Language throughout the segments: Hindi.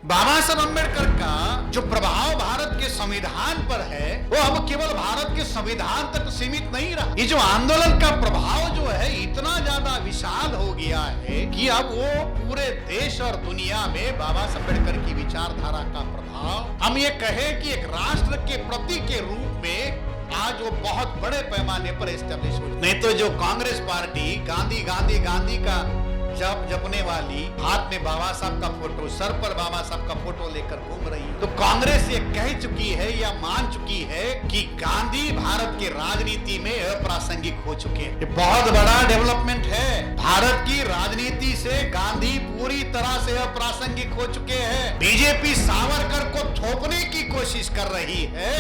बाबा साहब अम्बेडकर का जो प्रभाव भारत के संविधान पर है वो अब केवल भारत के संविधान तक सीमित नहीं रहा। ये जो आंदोलन का प्रभाव जो है इतना ज्यादा विशाल हो गया है कि अब वो पूरे देश और दुनिया में बाबा साहब अम्बेडकर की विचारधारा का प्रभाव हम ये कहें कि एक राष्ट्र के प्रतीक के रूप में आज वो बहुत बड़े पैमाने पर एस्टेब्लिश हो। नहीं तो जो कांग्रेस पार्टी गांधी गांधी गांधी का जपने वाली, हाथ में बाबा साहब का फोटो, सर पर बाबा साहब का फोटो लेकर घूम रही है, तो कांग्रेस ये कह चुकी है या मान चुकी है कि गांधी भारत के राजनीति में अप्रासंगिक हो चुके हैं। ये बहुत बड़ा डेवलपमेंट है। भारत की राजनीति से गांधी पूरी तरह से अप्रासंगिक हो चुके हैं। बीजेपी सावरकर को थोपने की कोशिश कर रही है,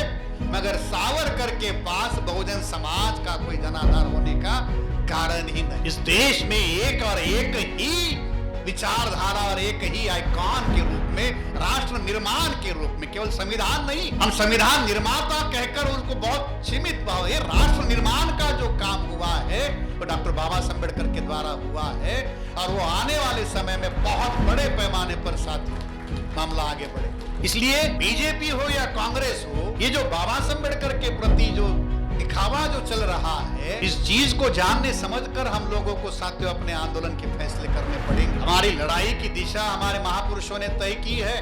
मगर सावरकर के पास बहुजन समाज का कोई जनाधार होने का कारण ही नहीं। इस देश में एक और एक ही विचारधारा और एक ही आइकॉन के रूप में, राष्ट्र निर्माण के रूप में, केवल संविधान नहीं, हम संविधान निर्माता कहकर उसको बहुत सीमित भाव, ये राष्ट्र निर्माण का जो काम हुआ है वो डॉक्टर बाबा साहब अम्बेडकर के द्वारा हुआ है और वो आने वाले समय में बहुत बड़े पैमाने पर साथ मामला आगे बढ़े। इसलिए बीजेपी हो या कांग्रेस हो, ये जो बाबा साहब अम्बेडकर के प्रति जो दिखावा जो चल रहा है, इस चीज को जानने समझकर हम लोगों को साथियों अपने आंदोलन के फैसले करने पड़ेंगे। हमारी लड़ाई की दिशा हमारे महापुरुषों ने तय की है,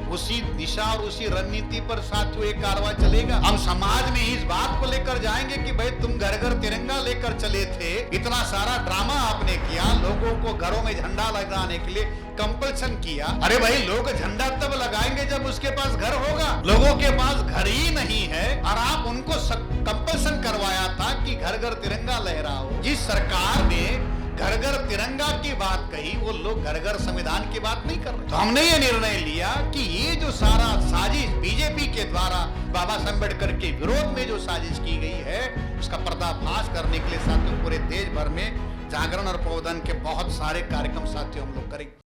उसी दिशा और उसी रणनीति पर साथियों एक कारवां चलेगा। हम समाज में इस बात को लेकर जाएंगे कि भाई तुम घर घर तिरंगा लेकर चले थे, इतना सारा ड्रामा आपने किया, लोगों को घरों में झंडा लगाने के लिए कंपल्सन किया। अरे भाई, लोग झंडा तब लगाएंगे जब उसके पास घर होगा। लोगों के पास घर ही नहीं है और आप उनको कंपल्सन करवाया था कि घर घर तिरंगा लहराओ। जिस सरकार ने घर घर तिरंगा की बात कही, वो लोग घर घर संविधान की बात नहीं कर रहे। तो हमने ये निर्णय लिया कि ये जो सारा साजिश बीजेपी के द्वारा बाबा साहब अम्बेडकर के विरोध में जो साजिश की गई है, उसका पर्दाफाश करने के लिए साथियों पूरे देश भर में जागरण और प्रबोधन के बहुत सारे कार्यक्रम साथियों हम लोग करेंगे।